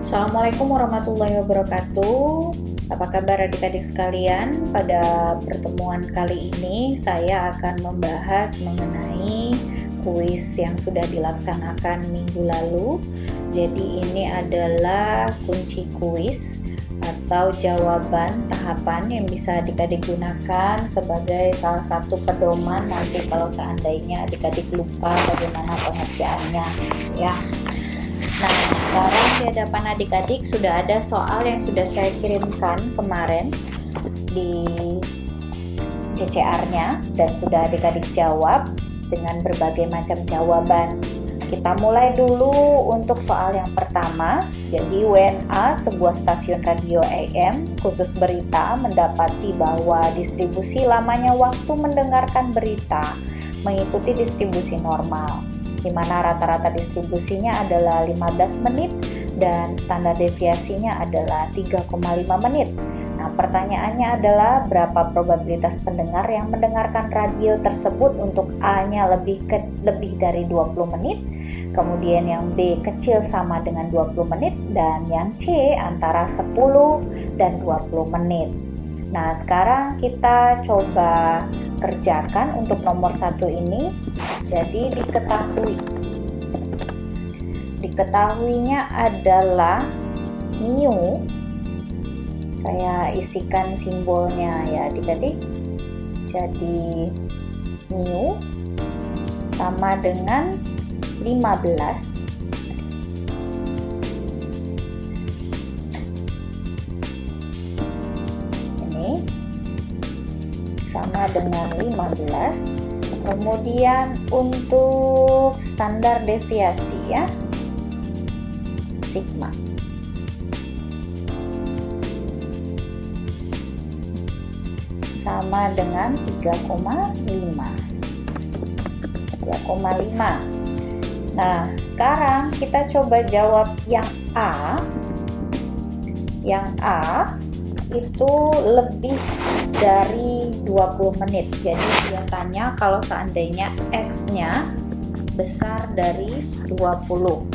Assalamualaikum warahmatullahi wabarakatuh. Apa kabar adik-adik sekalian? Pada pertemuan kali ini saya akan membahas mengenai kuis yang sudah dilaksanakan minggu lalu. Jadi ini adalah kunci kuis atau jawaban tahapan yang bisa adik-adik gunakan sebagai salah satu pedoman nanti kalau seandainya adik-adik lupa bagaimana pengerjaannya ya. Nah, sekarang di hadapan adik-adik sudah ada soal yang sudah saya kirimkan kemarin di DCR-nya dan sudah adik-adik jawab dengan berbagai macam jawaban. Kita mulai dulu untuk soal yang pertama. Jadi WNA, sebuah stasiun radio AM khusus berita, mendapati bahwa distribusi lamanya waktu mendengarkan berita mengikuti distribusi normal, di mana rata-rata distribusinya adalah 15 menit dan standar deviasinya adalah 3,5 menit. Nah, pertanyaannya adalah berapa probabilitas pendengar yang mendengarkan radio tersebut untuk A-nya lebih dari 20 menit, kemudian yang B kecil sama dengan 20 menit, dan yang C antara 10 dan 20 menit. Nah, sekarang kita coba kerjakan untuk nomor 1 ini. Jadi diketahuinya adalah mu. Saya isikan simbolnya ya adik-adik. Jadi mu sama dengan 15 ini sama dengan 15. Kemudian untuk standar deviasi ya, sigma sama dengan 3,5. Nah, sekarang kita coba jawab yang A. Yang A itu lebih dari 20 menit. Jadi dia tanya kalau seandainya X-nya besar dari 20.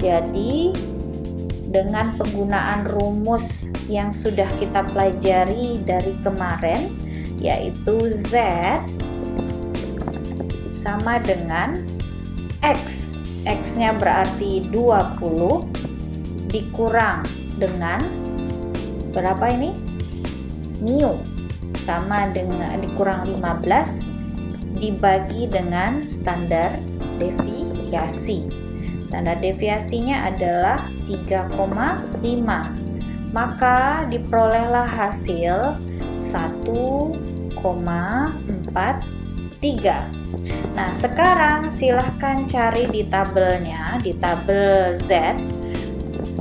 Jadi dengan penggunaan rumus yang sudah kita pelajari dari kemarin, yaitu Z sama dengan X. X-nya berarti 20 dikurang dengan berapa ini? Mu sama dengan dikurang 15 dibagi dengan standar deviasi. Standar deviasinya adalah 3,5. Maka diperolehlah hasil 1,43. Nah, sekarang silahkan cari di tabelnya, di tabel Z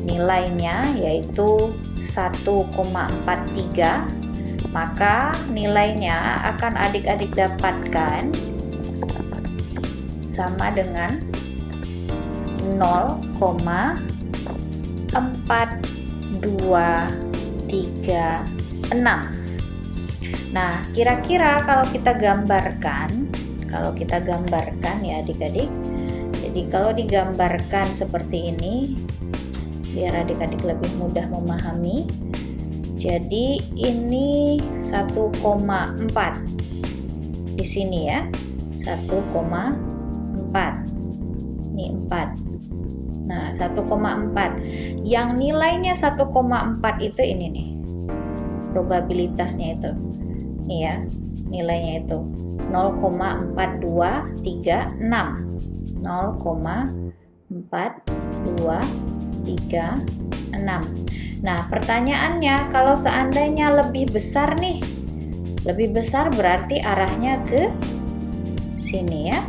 nilainya yaitu 1,43. Maka nilainya akan adik-adik dapatkan sama dengan 0,4236. Nah, kira-kira kalau kita gambarkan ya adik-adik. Jadi kalau digambarkan seperti ini biar adik-adik lebih mudah memahami. Jadi ini 1,4 di sini ya, 1,4. Ini 4. Nah, 1,4. Yang nilainya 1,4 itu ini nih. Probabilitasnya itu. Nih ya, nilainya itu 0,4236. 0,4236. Nah, pertanyaannya kalau seandainya lebih besar nih. Lebih besar berarti arahnya ke sini ya.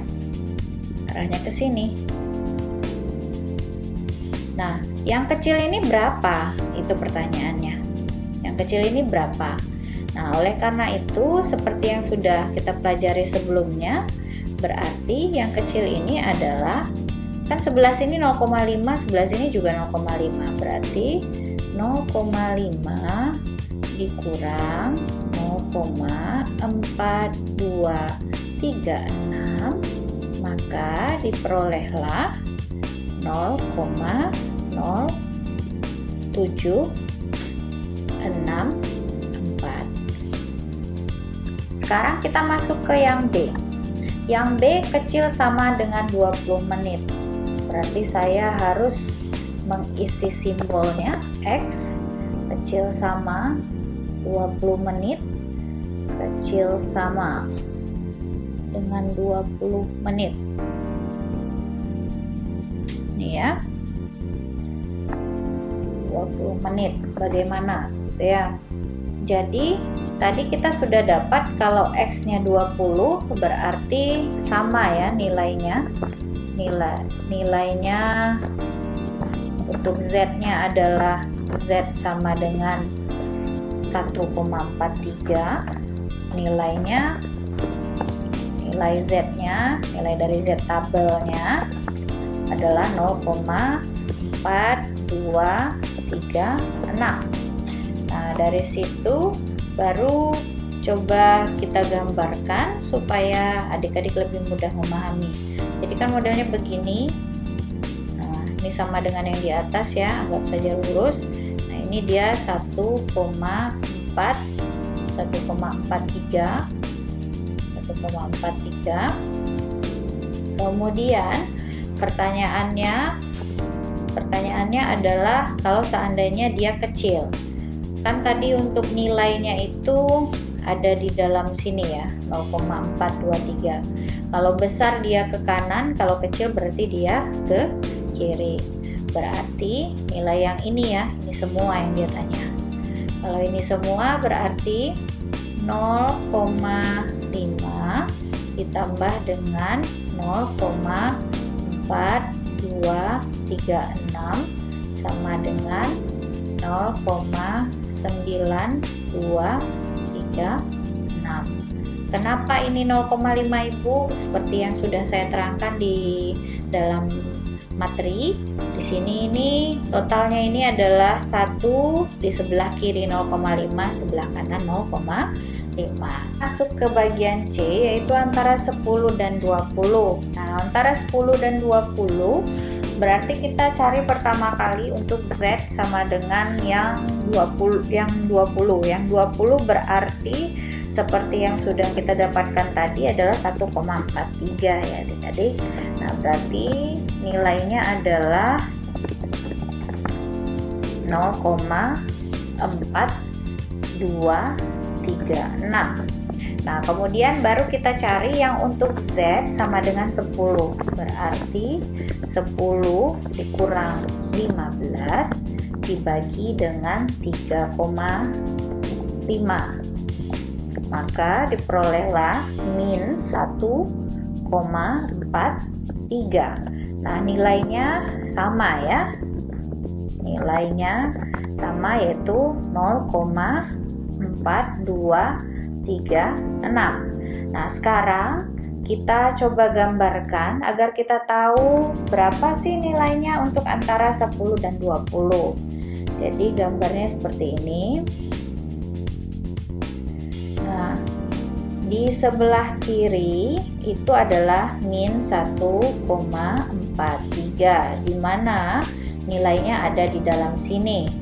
Arahnya ke sini. Nah, yang kecil ini berapa? Itu pertanyaannya. Yang kecil ini berapa? Nah, oleh karena itu, seperti yang sudah kita pelajari sebelumnya, berarti yang kecil ini adalah, kan sebelah sini 0,5, sebelah sini juga 0,5. Berarti 0,5 dikurang 0,4236, maka diperolehlah 0,0 7, 6, 4. Sekarang kita masuk ke yang B. Yang B kecil sama dengan 20 menit. Berarti saya harus mengisi simbolnya X kecil sama 20 menit kecil sama dengan 20 menit. Nih ya. 20 menit. Bagaimana? Gitu ya. Jadi tadi kita sudah dapat kalau X-nya 20 berarti sama ya nilainya. Nilainya untuk Z-nya adalah Z sama dengan 1,43. Nilai Z-nya, nilai dari Z tabelnya adalah 0,4236. Nah, dari situ baru coba kita gambarkan supaya adik-adik lebih mudah memahami. Jadi kan modelnya begini. Nah, ini sama dengan yang di atas ya, anggap saja lurus. Nah, ini dia 1,43. Kemudian pertanyaannya adalah kalau seandainya dia kecil. Kan tadi untuk nilainya itu ada di dalam sini ya, 0,423. Kalau besar dia ke kanan, kalau kecil berarti dia ke kiri. Berarti nilai yang ini ya, ini semua yang dia tanya. Kalau ini semua berarti 0,5 ditambah dengan 0,4236 sama dengan 0,9236. Kenapa ini 0,5 Ibu? Seperti yang sudah saya terangkan di dalam materi. Di sini ini totalnya ini adalah 1 di sebelah kiri 0,5, sebelah kanan 0,5. Masuk ke bagian C yaitu antara 10 dan 20. Nah, antara 10 dan 20 berarti kita cari pertama kali untuk Z sama dengan yang 20. Yang 20 berarti seperti yang sudah kita dapatkan tadi adalah 1,43 ya adik-adik. Nah, berarti nilainya adalah 0,4236. Nah, kemudian baru kita cari yang untuk Z sama dengan 10. Berarti 10 dikurang 15 dibagi dengan 3,5. Maka diperolehlah min 1,43. Nah, nilainya sama ya. Nilainya sama yaitu 0,4236. Nah, sekarang kita coba gambarkan agar kita tahu berapa sih nilainya untuk antara 10 dan 20. Jadi gambarnya seperti ini. Nah, di sebelah kiri itu adalah min 1,43 di mana nilainya ada di dalam sini.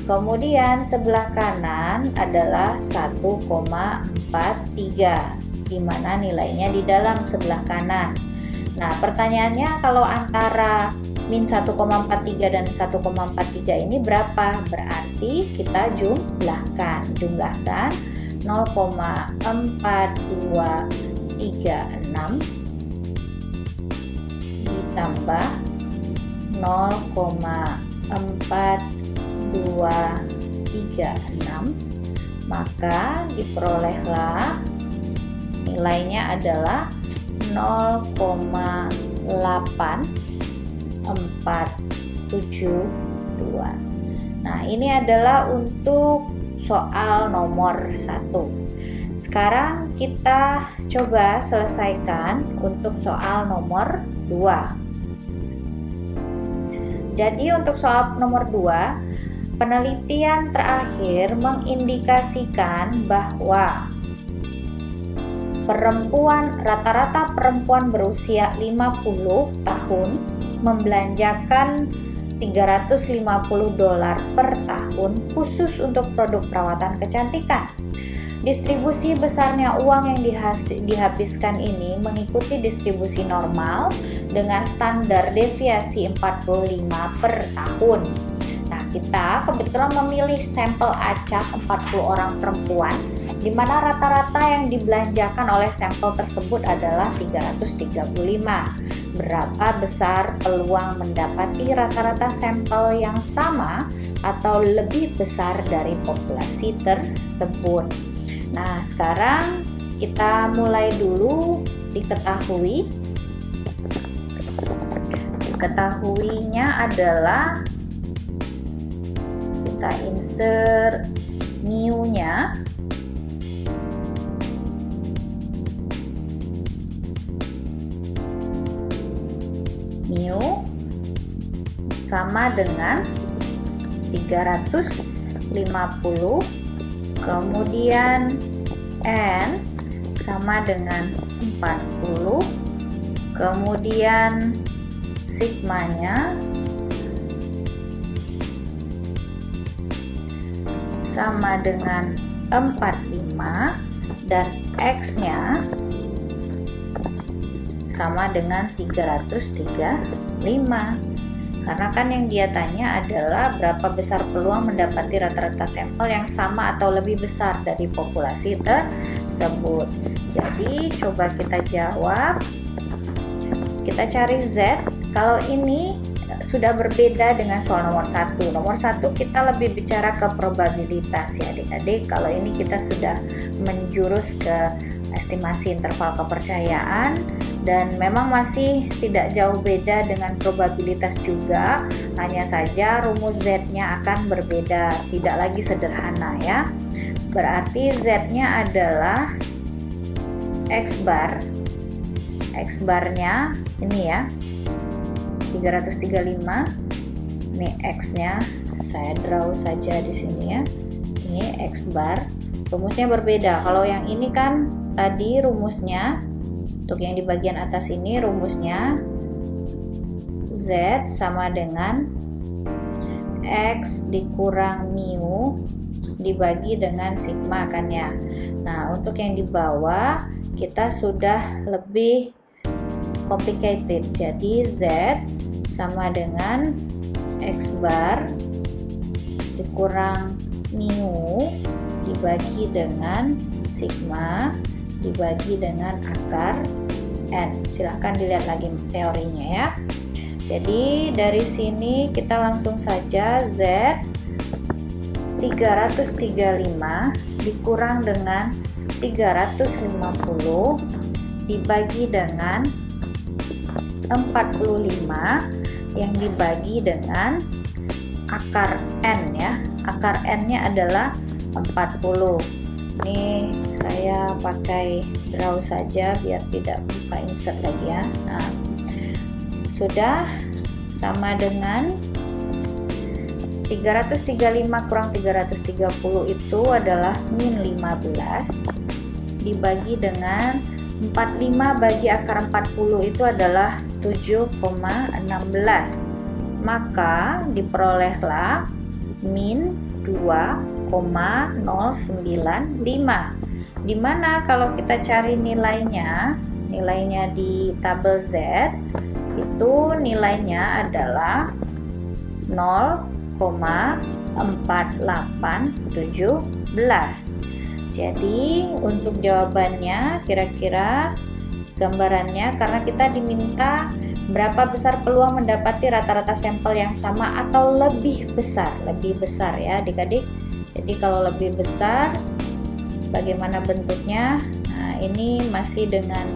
Kemudian sebelah kanan adalah 1,43 di mana nilainya di dalam sebelah kanan. Nah, pertanyaannya kalau antara min 1,43 dan 1,43 ini berapa? Berarti kita jumlahkan 0,4236 ditambah 0,4236, maka diperolehlah nilainya adalah 0,8472. Nah, ini adalah untuk soal nomor 1. Sekarang kita coba selesaikan untuk soal nomor 2. Jadi untuk soal nomor 2, penelitian terakhir mengindikasikan bahwa rata-rata perempuan berusia 50 tahun membelanjakan $350 per tahun khusus untuk produk perawatan kecantikan. Distribusi besarnya uang yang dihabiskan ini mengikuti distribusi normal dengan standar deviasi 45 per tahun. Nah, kita kebetulan memilih sampel acak 40 orang perempuan, di mana rata-rata yang dibelanjakan oleh sampel tersebut adalah 335. Berapa besar peluang mendapati rata-rata sampel yang sama atau lebih besar dari populasi tersebut? Nah, sekarang kita mulai dulu diketahuinya adalah kita insert new-nya. New sama dengan 350, kemudian N sama dengan 40, kemudian sigmanya sama dengan 45 dan X-nya sama dengan 335. Karena kan yang dia tanya adalah berapa besar peluang mendapati rata-rata sampel yang sama atau lebih besar dari populasi tersebut. Jadi coba kita jawab. Kita cari Z. Kalau ini sudah berbeda dengan soal nomor 1. Nomor 1 kita lebih bicara ke probabilitas ya adik-adik. Kalau ini kita sudah menjurus ke estimasi interval kepercayaan, dan memang masih tidak jauh beda dengan probabilitas juga, hanya saja rumus Z-nya akan berbeda, tidak lagi sederhana ya. Berarti Z-nya adalah X bar. X bar-nya ini ya, 335. Ini X-nya saya draw saja di sini ya. Ini X bar. Rumusnya berbeda. Kalau yang ini kan tadi rumusnya, untuk yang di bagian atas ini rumusnya Z sama dengan X dikurang mu dibagi dengan sigma kan ya. Nah, untuk yang di bawah kita sudah lebih complicated. Jadi Z sama dengan X bar dikurang mu dibagi dengan sigma dibagi dengan akar N. Silahkan dilihat lagi teorinya ya. Jadi dari sini kita langsung saja Z 335 dikurang dengan 350 dibagi dengan 45 yang dibagi dengan akar N ya. Akar N-nya adalah 40. Ini saya pakai draw saja biar tidak buka insert lagi ya. Nah, sudah sama dengan 335 kurang 330 itu adalah min 15 dibagi dengan 45 bagi akar 40 itu adalah 7,16. Maka diperolehlah min 2,095. Dimana kalau kita cari nilainya di tabel Z itu nilainya adalah 0,4817. Jadi untuk jawabannya kira-kira gambarannya, karena kita diminta berapa besar peluang mendapati rata-rata sampel yang sama atau lebih besar ya adik-adik. Jadi kalau lebih besar bagaimana bentuknya? Nah, ini masih dengan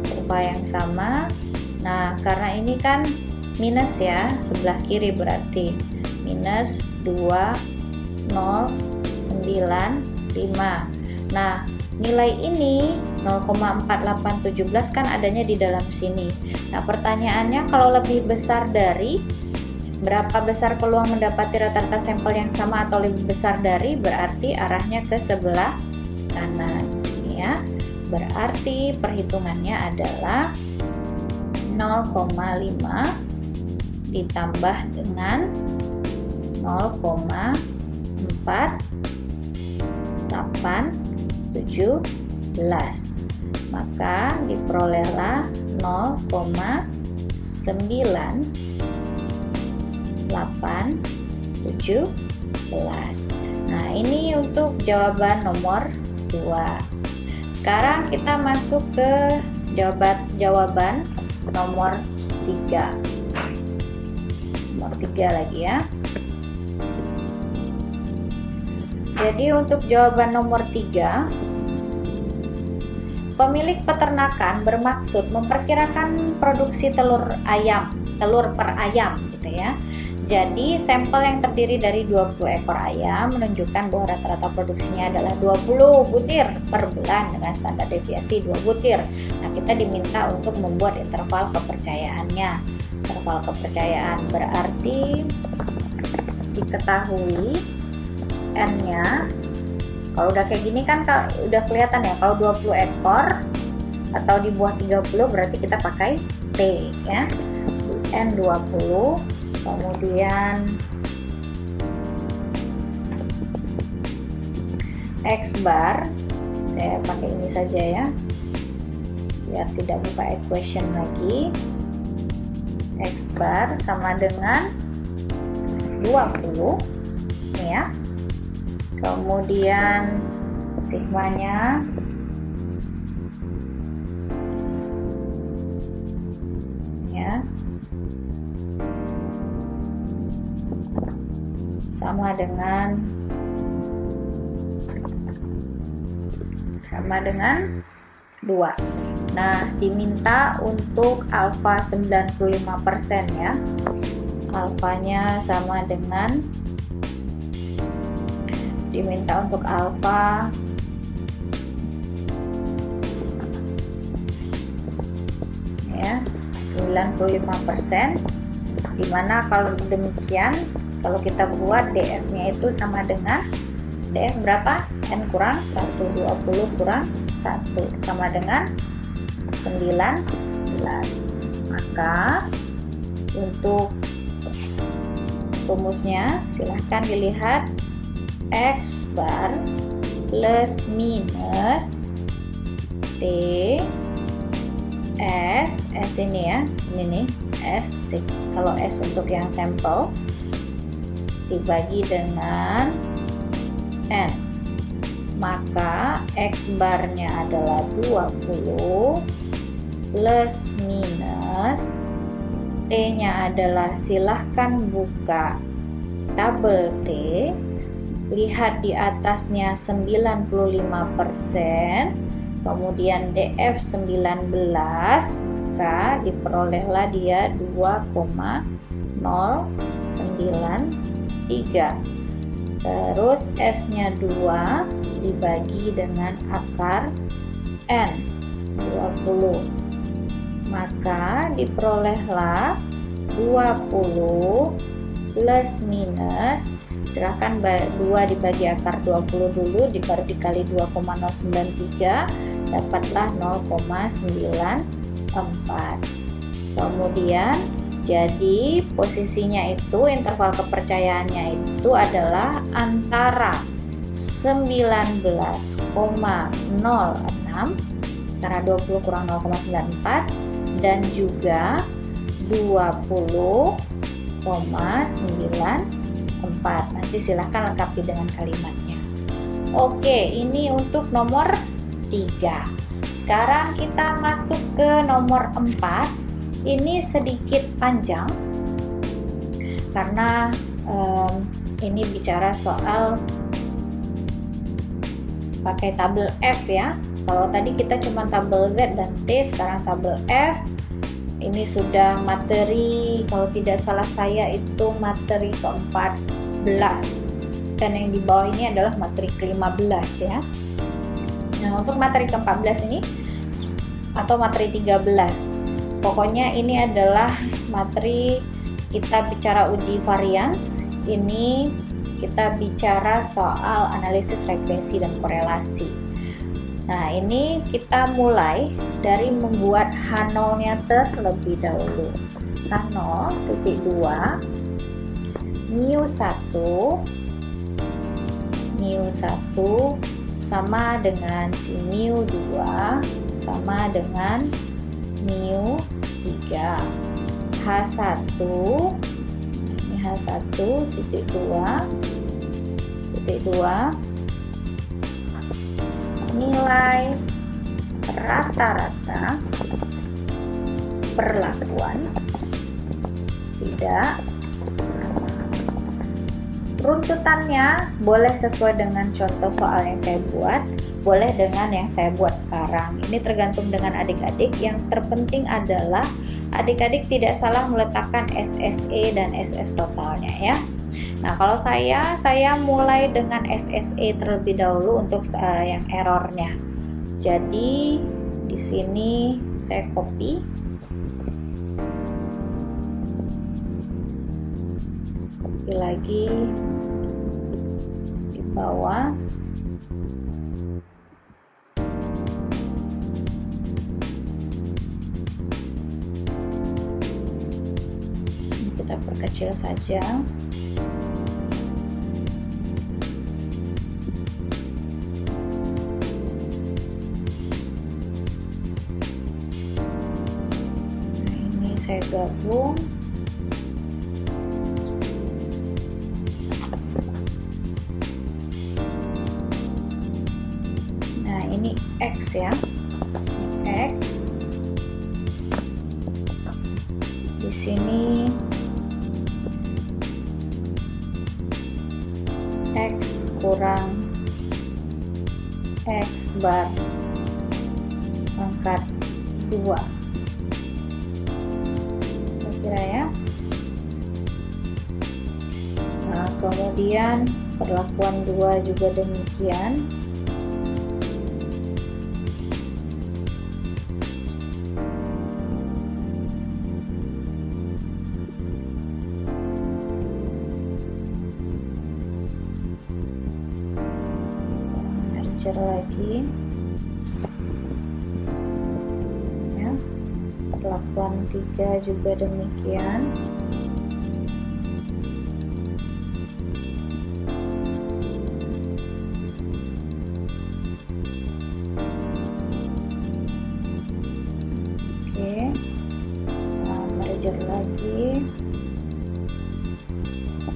rupa yang sama. Nah, karena ini kan minus ya, sebelah kiri berarti minus 2,095. Nah, nilai ini 0,4817 kan adanya di dalam sini. Nah, pertanyaannya kalau lebih besar dari, berapa besar peluang mendapati rata-rata sampel yang sama atau lebih besar dari, berarti arahnya ke sebelah kanan ya. Berarti perhitungannya adalah 0,5 ditambah dengan 0,487, maka diperolehlah 0,987. Nah, ini untuk jawaban nomor 2. Sekarang kita masuk ke jawaban nomor 3. Nomor 3 lagi ya. Jadi untuk jawaban nomor 3, pemilik peternakan bermaksud memperkirakan produksi telur per ayam gitu ya. Jadi sampel yang terdiri dari 20 ekor ayam menunjukkan bahwa rata-rata produksinya adalah 20 butir per bulan dengan standar deviasi 2 butir. Nah, kita diminta untuk membuat interval kepercayaannya. Interval kepercayaan berarti diketahui N-nya. Kalau udah kayak gini kan udah kelihatan ya, kalau 20 ekor atau di bawah 30 berarti kita pakai T ya. N20, kemudian X bar, saya pakai ini saja ya biar tidak buka equation lagi. X bar sama dengan 20 ya. Kemudian sigmanya ya sama dengan 2. Nah, diminta untuk alfa 95% ya. Alfanya sama dengan, diminta untuk alfa ya 95%, dimana kalau demikian kalau kita buat DF-nya itu sama dengan DF berapa? N kurang 1, 20 kurang 1 sama dengan 19. Maka untuk rumusnya silahkan dilihat X bar plus minus T S ini ya, ini nih S, kalau S untuk yang sampel dibagi dengan N, maka X barnya adalah 20 plus minus T nya adalah, silahkan buka tabel T, lihat di atasnya 95%, kemudian DF 19, maka diperolehlah dia 2,093. Terus S nya 2 dibagi dengan akar N 20, maka diperolehlah 20 plus minus, silahkan 2 dibagi akar 20 dulu, baru dikali 2,093, dapatlah 0,94. Kemudian jadi posisinya itu, interval kepercayaannya itu adalah antara 19,06 karena 20 kurang 0,94 dan juga 20,94. Nanti silahkan lengkapi dengan kalimatnya. Oke, ini untuk nomor 3. Sekarang kita masuk ke nomor 4. Ini sedikit panjang karena ini bicara soal pakai tabel F ya. Kalau tadi kita cuma tabel Z dan T, sekarang tabel F. Ini sudah materi, kalau tidak salah saya itu materi ke-14, dan yang di bawah ini adalah materi ke-15 ya. Nah, untuk materi ke-14 ini atau materi 13, pokoknya ini adalah materi kita bicara uji varians. Ini kita bicara soal analisis regresi dan korelasi. Nah, ini kita mulai dari membuat H0-nya terlebih dahulu. H0 titik 2 mu 1 sama dengan si mu 2 sama dengan mu 3. H1 ini H1 titik 2 nilai rata-rata perlakuan tidak sama. Runtutannya boleh sesuai dengan contoh soal yang saya buat, boleh dengan yang saya buat sekarang. Ini tergantung dengan adik-adik. Yang terpenting adalah adik-adik tidak salah meletakkan SSE dan SS totalnya ya. Nah, kalau saya mulai dengan SSE terlebih dahulu untuk yang errornya. Jadi di sini saya copy lagi di bawah. Kita perkecil saja. Saya gabung. Nah, ini X ya. Ini X. Di sini X kurang X bar pangkat 2. Ya. Nah, kemudian perlakuan 2 juga demikian. Merger lagi. Perlakuan 3 juga demikian. Oke, nah, merger lagi.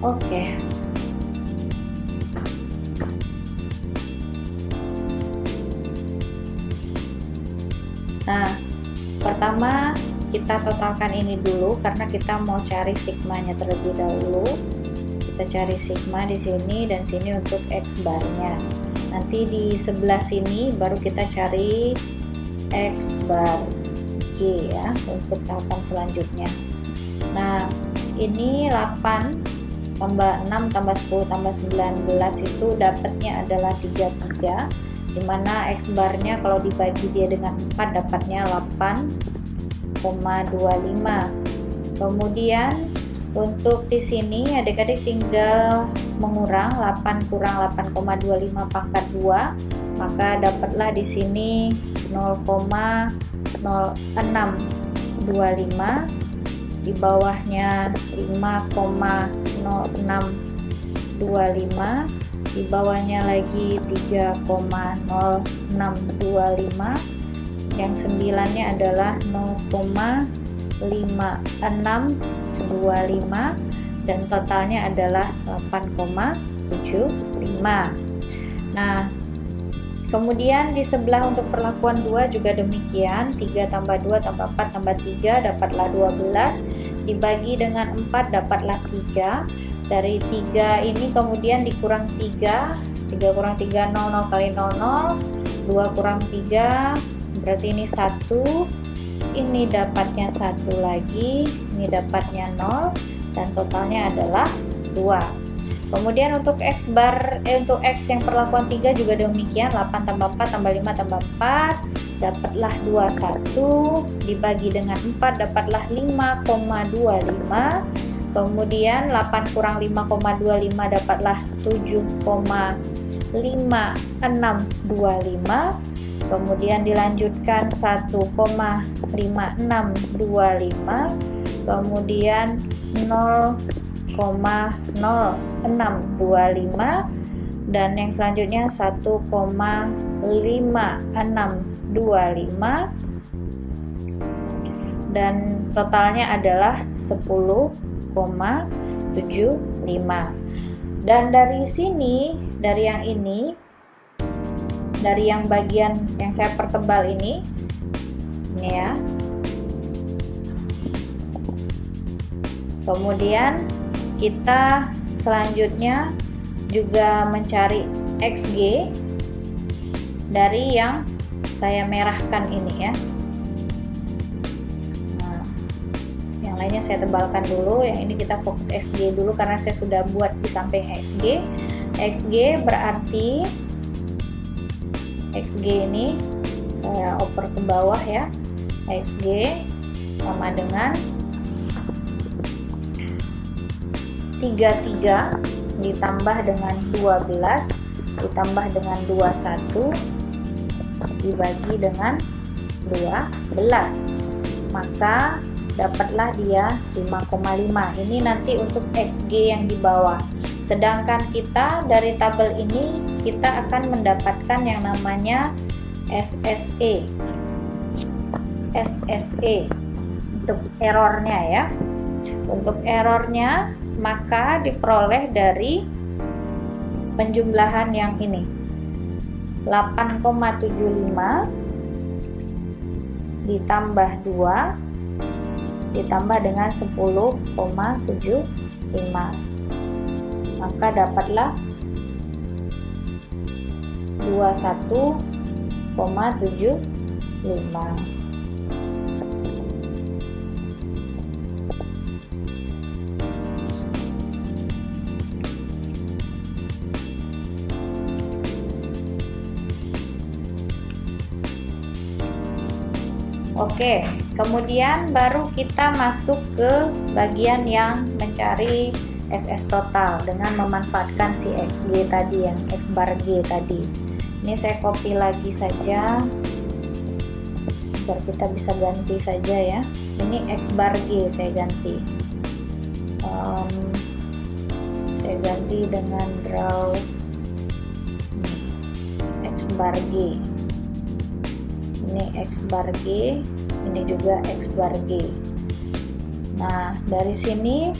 Oke. Nah, pertama kita totalkan ini dulu karena kita mau cari sigmanya terlebih dahulu. Kita cari sigma di sini dan sini untuk X barnya. Nanti di sebelah sini baru kita cari X bar G ya untuk tahapan selanjutnya. Nah, ini 8 tambah 6 tambah 10 tambah 19 itu dapatnya adalah 33, dimana X barnya kalau dibagi dia dengan 4 dapatnya 8,25. Kemudian untuk di sini adik-adik tinggal mengurang 8 kurang 8,25 pangkat 2, maka dapatlah di sini 0,0625, di bawahnya 5,0625, di bawahnya lagi 3,0625, yang 9-nya adalah 0,5625 dan totalnya adalah 8,75. Nah, kemudian di sebelah untuk perlakuan 2 juga demikian, 3 tambah 2 tambah 4 tambah 3 dapatlah 12, dibagi dengan 4 dapatlah 3. Dari 3 ini kemudian dikurang 3, 3 kurang 3 0, 0 kali 0 0, 2 kurang 3 berarti ini 1, ini dapatnya 1 lagi, ini dapatnya 0 dan totalnya adalah 2. Kemudian untuk X bar untuk X yang perlakuan 3 juga demikian, 8 tambah 4 tambah 5 tambah 4 dapatlah 21, dibagi dengan 4 dapatlah 5,25. Kemudian 8 kurang 5,25 dapatlah 7,5625. kemudian dilanjutkan 1,5625, kemudian 0,0625, dan yang selanjutnya 1,5625, dan totalnya adalah 10,75. Dan dari sini, dari yang ini, dari yang bagian yang saya pertebal ini ya, kemudian kita selanjutnya juga mencari XG dari yang saya merahkan ini ya. Nah, yang lainnya saya tebalkan dulu, yang ini kita fokus XG dulu karena saya sudah buat di samping XG. XG berarti XG ini saya oper ke bawah ya. XG sama dengan 33 ditambah dengan 12 ditambah dengan 21 dibagi dengan 12, maka dapatlah dia 5,5. Ini nanti untuk XG yang di bawah. Sedangkan kita dari tabel ini kita akan mendapatkan yang namanya SSE. SSE untuk errornya ya. Untuk errornya maka diperoleh dari penjumlahan yang ini, 8,75 ditambah 2 ditambah dengan 10,75, maka dapatlah 21,75. Oke, kemudian baru kita masuk ke bagian yang mencari SS total dengan memanfaatkan si XG tadi, yang X bar G tadi. Ini saya copy lagi saja biar kita bisa ganti saja ya. Ini X bar G saya ganti. Saya ganti dengan draw X bar G. Ini X bar G, ini juga X bar G. Nah, dari sini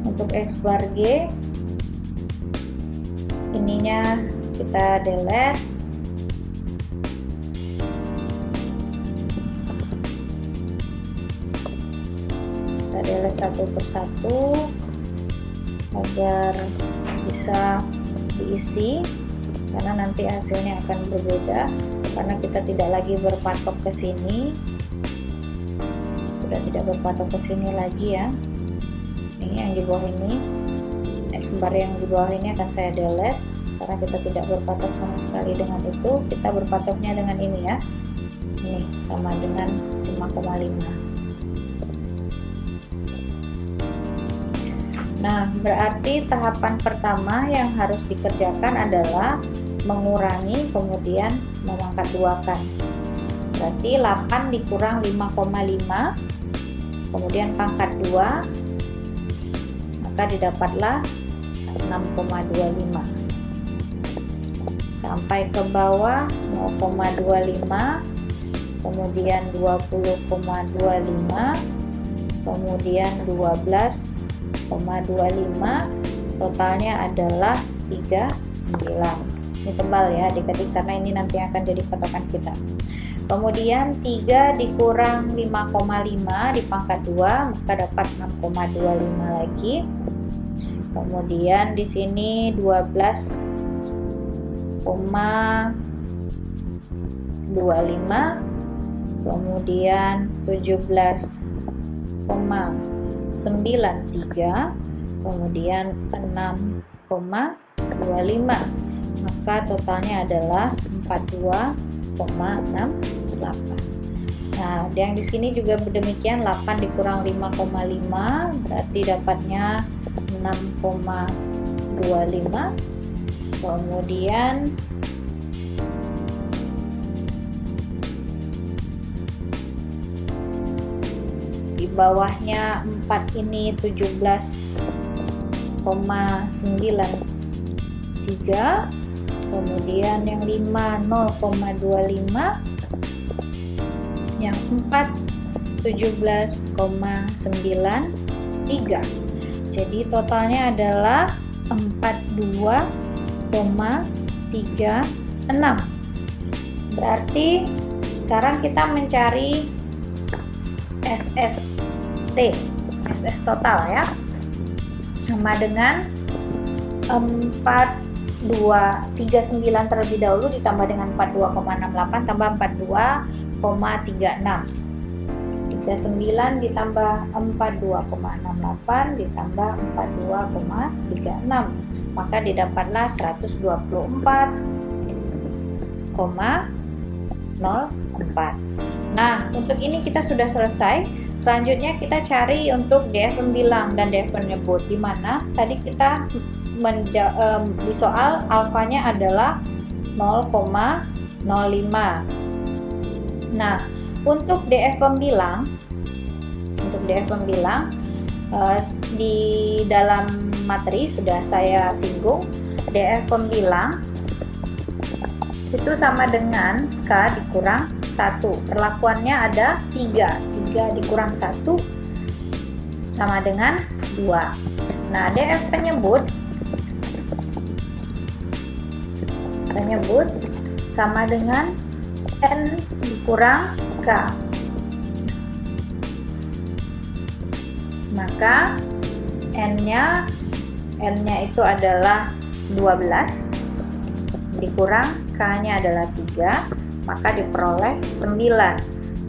untuk X bar G ininya kita delete. Kita delete satu persatu agar bisa diisi, karena nanti hasilnya akan berbeda karena kita tidak lagi berpatok ke sini, sudah tidak berpatok ke sini lagi ya. Ini yang di bawah ini, X bar yang di bawah ini akan saya delete karena kita tidak berpatok sama sekali dengan itu. Kita berpatoknya dengan ini ya, ini sama dengan 5,5. Nah, berarti tahapan pertama yang harus dikerjakan adalah mengurangi kemudian memangkat duakan. Berarti 8 dikurang 5,5 kemudian pangkat 2, maka didapatlah 6,25. Sampai ke bawah 0,25 kemudian 20,25 kemudian 12,25, totalnya adalah 39. Ini tebal ya adik-adik karena ini nanti akan jadi patokan kita. Kemudian 3 dikurang 5,5 dipangkat 2 maka dapat 6,25 lagi. Kemudian di sini 12,25 kemudian 17,93 kemudian 6,25, maka totalnya adalah 42,68. Nah, yang di sini juga demikian, 8 dikurang 5,5 berarti dapatnya 6,25. Kemudian bawahnya 4 ini 17,93, kemudian yang 5 0,25, yang 4 17,93. Jadi totalnya adalah 42,36. Berarti sekarang kita mencari SS total ya, sama dengan 4239 terlebih dahulu ditambah dengan 42,68 tambah 42,36. 39 ditambah 42,68 ditambah 42,36, maka didapatlah 124,04. Nah, untuk ini kita sudah selesai. Selanjutnya kita cari untuk DF pembilang dan DF penyebut, di mana tadi kita di soal alfanya adalah 0,05. Nah, untuk DF pembilang, di dalam materi sudah saya singgung, DF pembilang itu sama dengan K dikurang 1. Perlakuannya ada 3 dikurang 1 sama dengan 2. Nah, DF penyebut sama dengan N dikurang K. Maka N-nya itu adalah 12 dikurang K-nya adalah 3, maka diperoleh 9.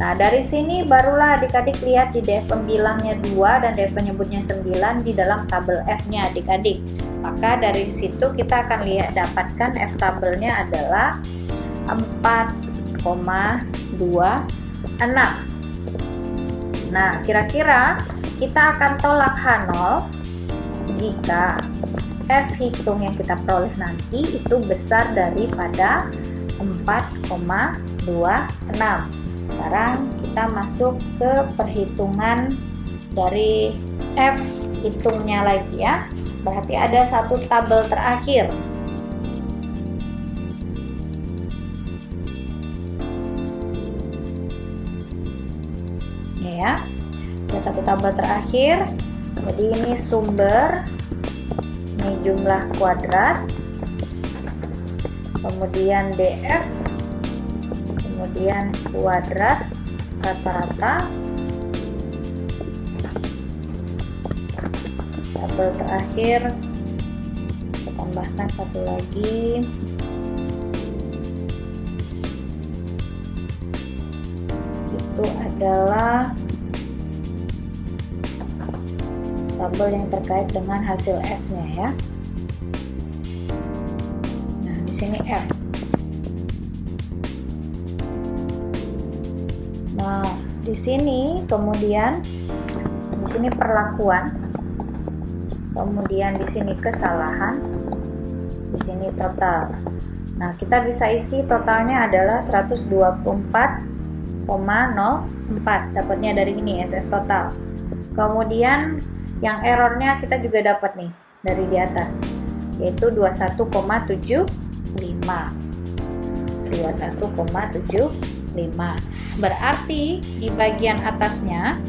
Nah, dari sini barulah adik-adik lihat di DF pembilangnya 2 dan DF penyebutnya 9 di dalam tabel F-nya adik-adik. Maka dari situ kita akan dapatkan F tabelnya adalah 4,26. Nah, kira-kira kita akan tolak H0 jika F hitung yang kita peroleh nanti itu besar daripada 4,26. Sekarang kita masuk ke perhitungan dari F hitungnya lagi ya. Berarti ada satu tabel terakhir. Ya, ada satu tabel terakhir. Jadi ini sumber, ini jumlah kuadrat, kemudian DF, kemudian kuadrat rata-rata, tabel terakhir kita tambahkan satu lagi, itu adalah tabel yang terkait dengan hasil F-nya ya. Nah, di sini F. Nah, di sini kemudian di sini perlakuan, kemudian di sini kesalahan, di sini total. Nah, kita bisa isi totalnya adalah 124,04. Dapatnya dari ini SS total. Kemudian yang errornya kita juga dapat nih dari di atas, yaitu 21,75. Berarti di bagian atasnya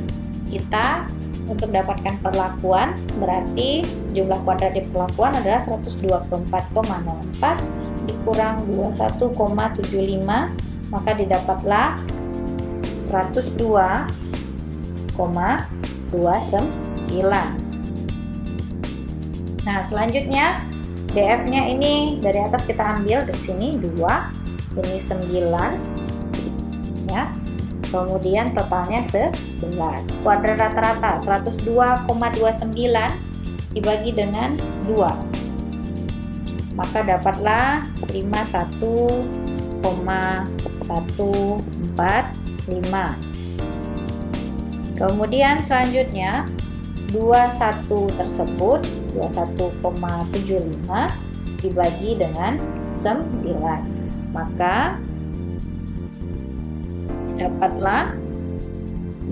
kita untuk dapatkan perlakuan, berarti jumlah kuadrat di perlakuan adalah 124,04 dikurang 21,75, maka didapatlah 102,29. Nah, selanjutnya DF-nya ini dari atas kita ambil, dari sini 2, ini 9 ya. Kemudian totalnya 11. Kuadrat rata-rata 102,29 dibagi dengan 2. Maka dapatlah 51,145. Kemudian selanjutnya 21 tersebut 21,75 dibagi dengan 9, maka dapatlah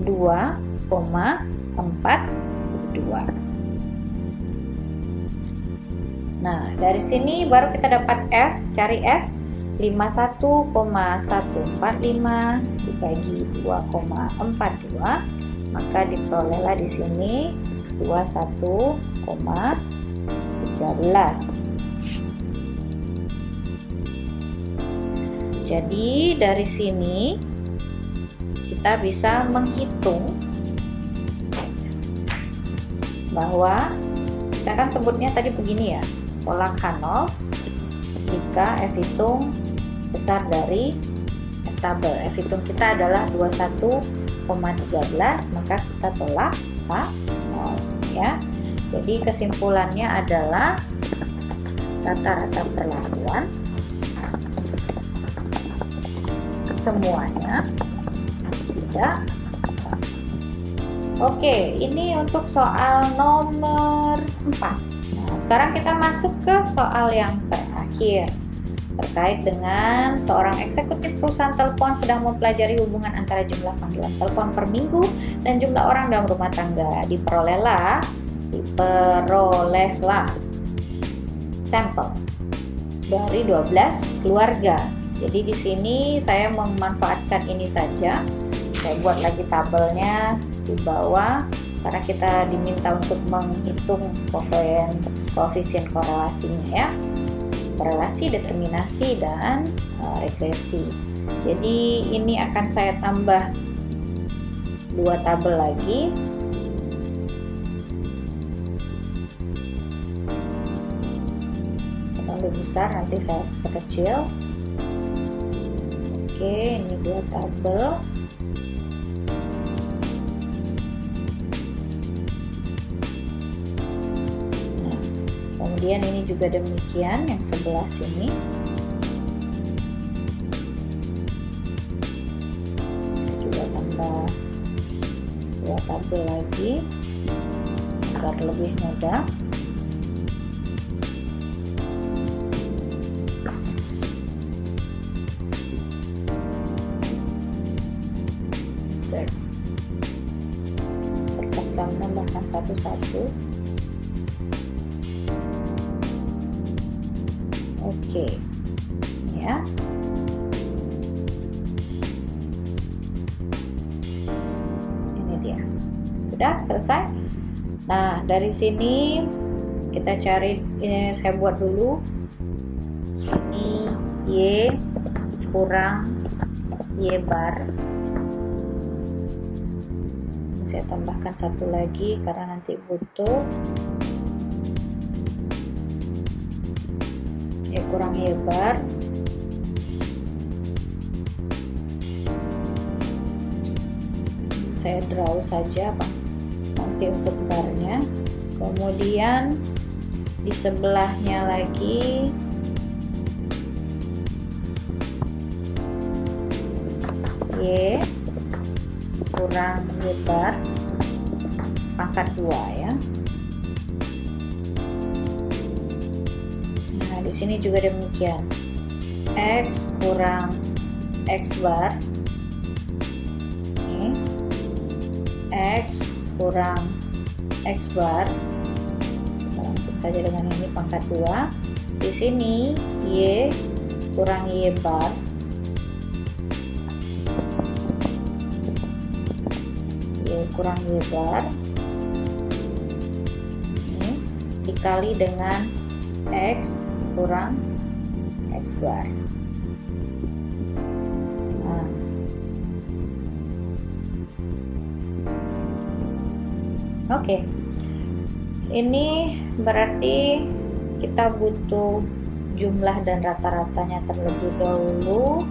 2,42. Nah, dari sini baru kita dapat F. Cari F. 51,145 dibagi 2,42, maka diperolehlah di sini 21,13. Jadi dari sini kita bisa menghitung bahwa kita kan sebutnya tadi begini ya, pola K0 jika F hitung besar dari F tabel. F hitung kita adalah 21,13, maka kita tolak K0 ya. Jadi kesimpulannya adalah rata-rata perlakuan semuanya tidak sama. Oke, ini untuk soal nomor 4. Nah, sekarang kita masuk ke soal yang terakhir terkait dengan seorang eksekutif perusahaan telepon sedang mempelajari hubungan antara jumlah panggilan telepon per minggu dan jumlah orang dalam rumah tangga. Diperolehlah sampel dari 12 keluarga. Jadi di sini saya memanfaatkan ini saja. Saya buat lagi tabelnya di bawah karena kita diminta untuk menghitung koefisien korelasinya ya. Korelasi, determinasi, dan regresi. Jadi ini akan saya tambah 2 tabel lagi. Terlalu besar, nanti saya perkecil. Oke, ini 2 tabel. Kemudian ini juga demikian yang sebelah sini. Saya juga tambah 2 tabel lagi agar lebih mudah. Insert. Terpaksa menambahkan satu-satu. Oke, ya. Ini dia. Sudah selesai. Nah, dari sini kita cari, ini saya buat dulu. Ini Y kurang Y bar. Saya tambahkan satu lagi karena nanti butuh. Y kurang Y bar. Saya draw saja nanti untuk barnya. Kemudian di sebelahnya lagi Y kurang Y bar pangkat 2 ya. Di sini juga demikian. X kurang X bar. Ini. X kurang X bar. Kita langsung saja dengan ini pangkat 2. Di sini Y kurang Y bar. Y kurang Y bar. Ini dikali dengan X kurang X bar. Nah. Oke. Ini berarti kita butuh jumlah dan rata-ratanya terlebih dahulu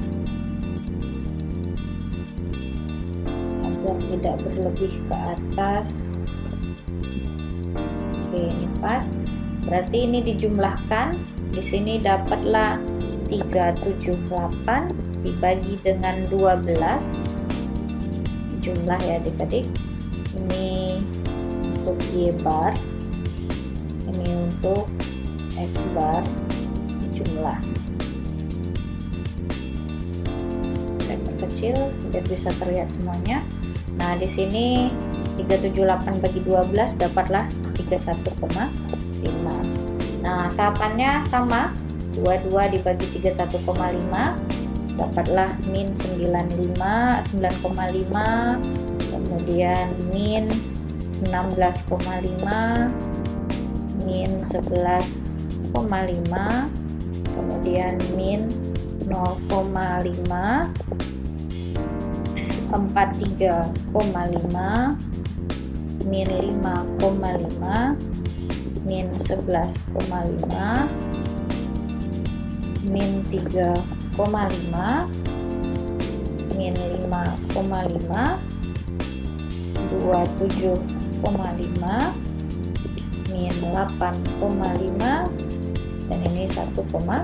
agar tidak berlebih ke atas. Oke, ini pas. Berarti ini dijumlahkan. Di sini dapatlah 378 dibagi dengan 12 jumlah ya adik-adik. Ini untuk Y bar, ini untuk X bar jumlah. Saya perkecil biar bisa terlihat semuanya. Nah, di sini 378 bagi 12 dapatlah 31,5. Nah, tahapannya sama. 22 dibagi 31,5 dapatlah min 9,5, kemudian min 16,5, min 11,5, kemudian min 0,5, 43,5, min 5,5, min 11,5, min 3,5, min 5,5, 27,5, min 8,5, dan ini 1,5.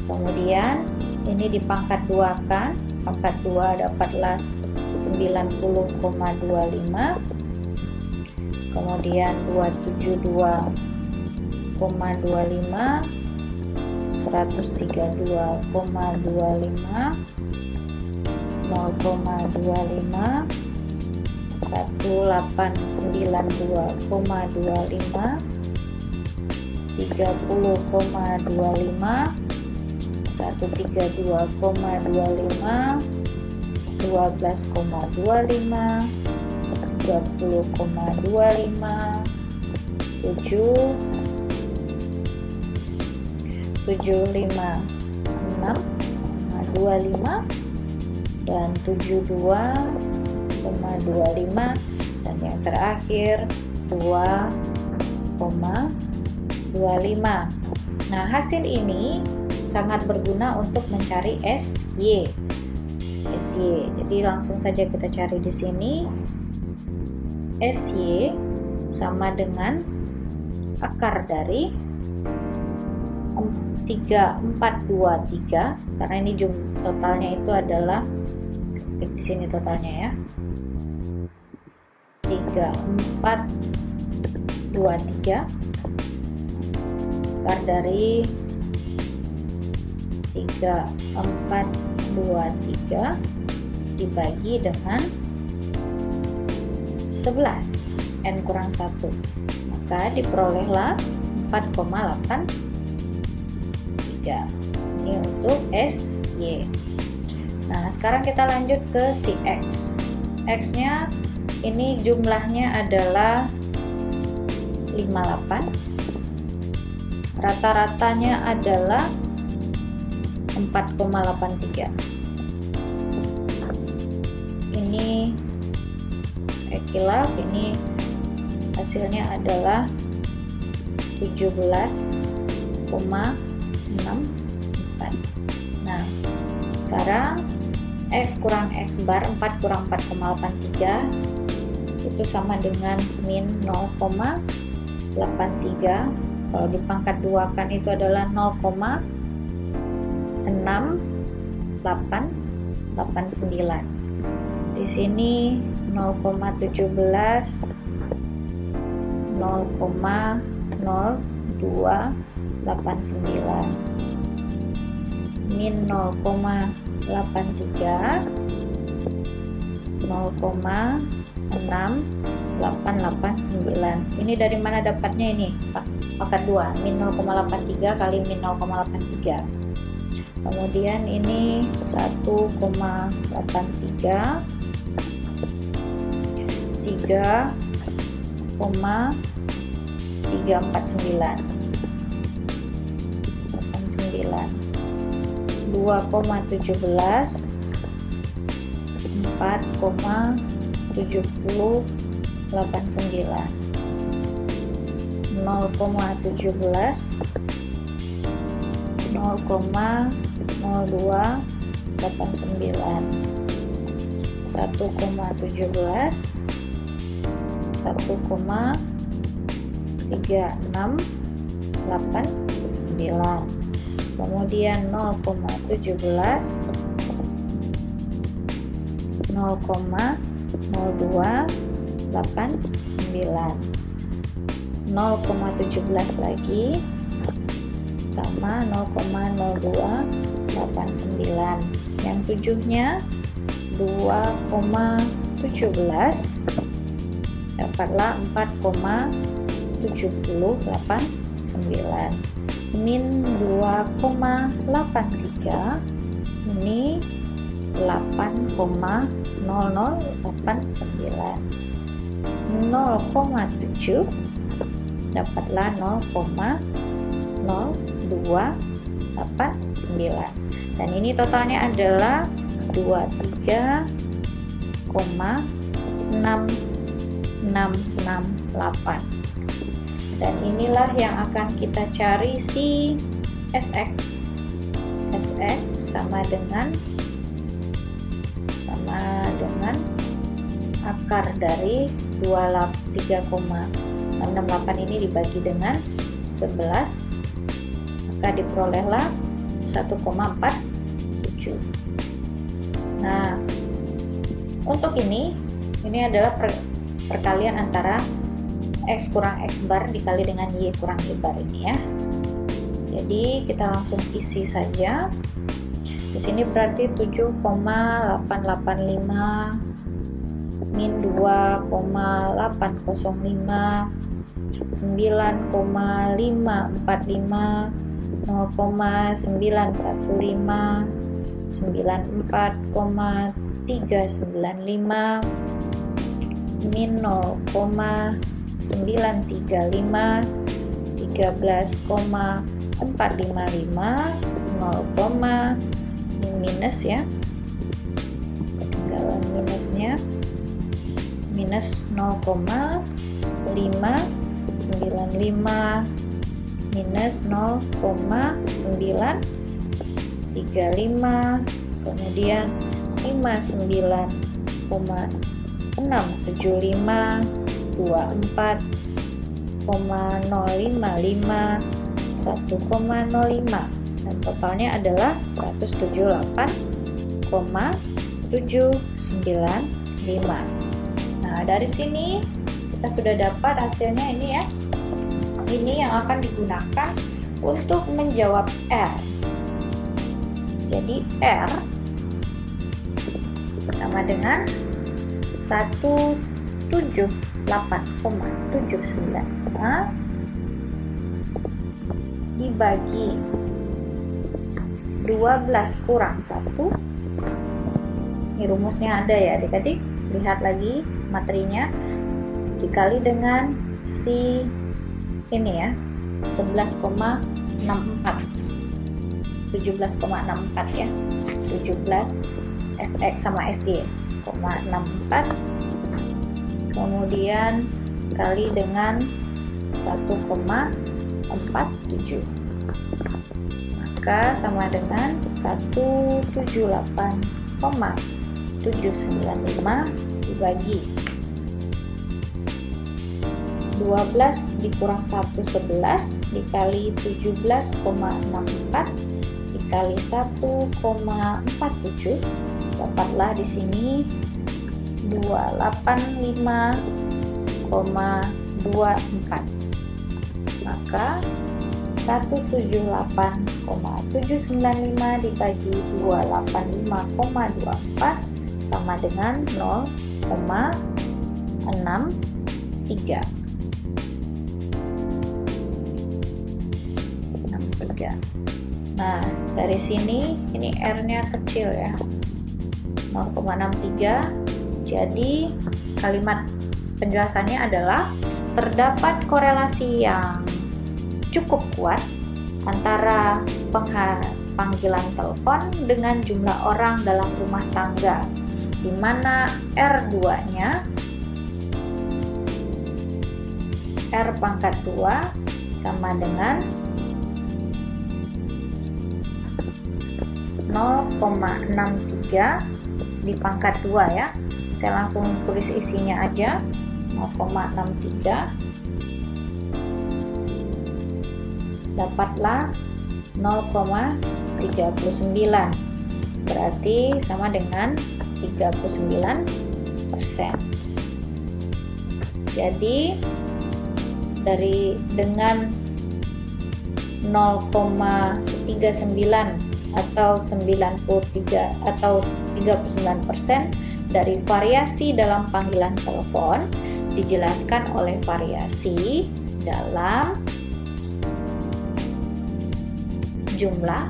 Kemudian ini dipangkat 2 kan, pangkat 2 dapatlah 90,25, kemudian 272,25, 132,25, 0,25, 1892,25, 30,25, 132,25, 12,25, 30,25, 756,25, dan 72,25, dan yang terakhir 2,25. Nah, hasil ini sangat berguna untuk mencari SY. Jadi langsung saja kita cari di sini. SY sama dengan akar dari 3423, karena ini jumlah totalnya itu adalah, ketik di sini totalnya ya, 3423, akar dari 3423 dibagi dengan 11, n kurang 1, maka diperolehlah 4,83. Ini untuk SY. Nah, sekarang kita lanjut ke si X. X nya ini jumlahnya adalah 58, rata-ratanya adalah 4,83. Ini kilaf, ini hasilnya adalah 17,64. Nah, sekarang X kurang X bar 4 kurang 4,83 itu sama dengan min 0,83. Kalau dipangkat 2 kan itu adalah 0,6889. Di sini 0,17, 0,0289, min 0,83, 0,6889. Ini dari mana dapatnya ini? Pangkat 2, min 0,83 kali min 0,83. Kemudian ini 1,83, 3,349, 2,17, 4,7089, 0,17, 0,0289, 1,17, 1,3689, kemudian 0,17, 0,0289, 0,17 lagi sama 0,0289. Yang 7-nya 2,25 dapatlah 4,789. Min 2,83 ini 8,0089. 0,7 dapatlah 0,0289, dan ini totalnya adalah 23,6668. Dan inilah yang akan kita cari si SX. SX sama dengan akar dari 3,668 ini dibagi dengan 11, maka diperolehlah 1,47. Nah, untuk ini adalah perkalian antara X kurang X bar dikali dengan Y kurang Y bar ini ya. Jadi kita langsung isi saja. Di sini berarti 7,885 min 2,805 9,545 0,915 94,395 min 0,935 13,455 0, minus ya, ketinggalan minusnya, minus 0,595 minus 0,935, kemudian 59,675 24,055 1,05, dan totalnya adalah 178,795. Nah, dari sini kita sudah dapat hasilnya ini ya. Ini yang akan digunakan untuk menjawab R. Jadi R sama dengan 178,795 dibagi 12 kurang 1. Ini rumusnya ada ya adik-adik, lihat lagi materinya, dikali dengan si ini ya, 11,64 17,64 ya, 17 SX sama SY 0,64, kemudian kali dengan 1,47, maka sama dengan 178,795 dibagi 12 dikurang 1 11 dikali 17,64 dikali 1,47, dapatlah di sini 285,24, maka 178,795 dibagi 285,24 sama dengan 0,63. Nah, dari sini ini R-nya kecil ya, 0,63. Jadi kalimat penjelasannya adalah terdapat korelasi yang cukup kuat antara panggilan telepon dengan jumlah orang dalam rumah tangga, di mana R2-nya R pangkat 2 sama dengan 0,63 di pangkat 2 ya. Saya langsung tulis isinya aja, 0,63 dapatlah 0,39, berarti sama dengan 39%. Jadi dengan 0,39 atau 93 atau 39%, dari variasi dalam panggilan telepon dijelaskan oleh variasi dalam jumlah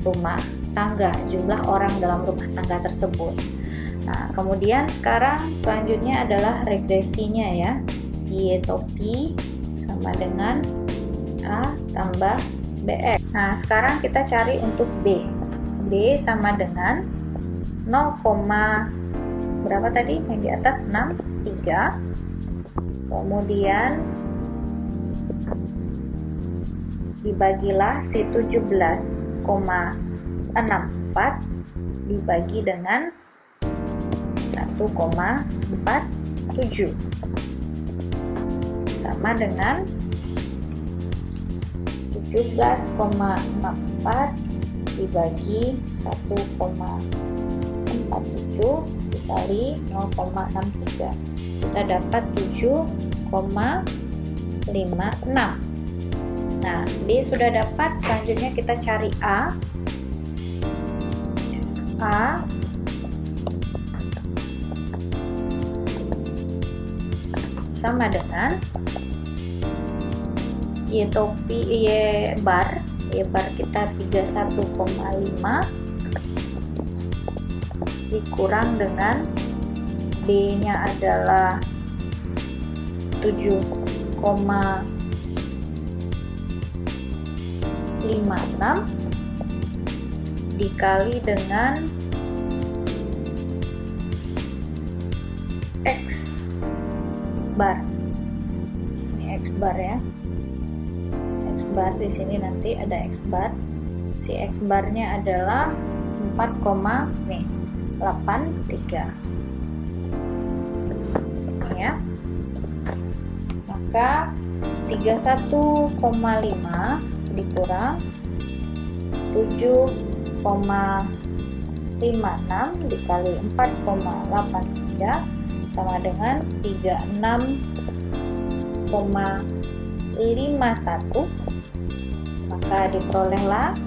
rumah tangga, jumlah orang dalam rumah tangga tersebut. Nah, kemudian selanjutnya adalah regresinya ya. Y atau P sama dengan A tambah BX. Nah, sekarang kita cari untuk B. B sama dengan 0, berapa tadi? Yang di atas 6, 3. Kemudian dibagilah si 17,64 dibagi dengan 1,47 sama dengan 17,64 dibagi 1,47 dikali 0,63. Kita dapat 7,56. Nah, B sudah dapat. Selanjutnya kita cari A. A sama dengan Y bar kita 31,5 dikurang dengan B nya adalah 7,56 dikali dengan X bar. Ini X bar ya. X bar di sini nanti ada X bar. Si X barnya adalah 4,83. Ini ya. Maka 31,5 dikurang 7,56 dikali 4,83 sama dengan 36,51. Maka diperolehlah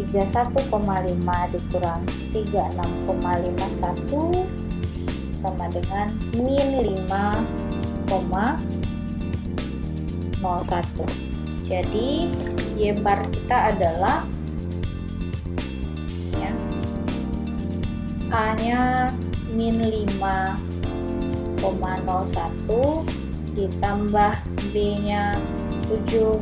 31,5 dikurang 36,51 sama dengan min 5,01. Jadi Y bar kita adalah ya, A nya min 5,01 ditambah B nya 7,56.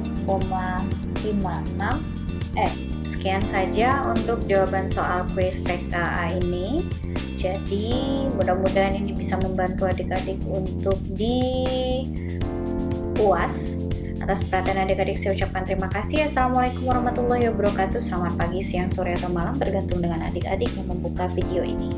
Sekian saja untuk jawaban soal kuis PKA ini. Jadi mudah-mudahan ini bisa membantu adik-adik untuk di UAS. Atas perhatian adik-adik saya ucapkan terima kasih. Assalamualaikum warahmatullahi wabarakatuh. Selamat pagi, siang, sore, atau malam tergantung dengan adik-adik yang membuka video ini.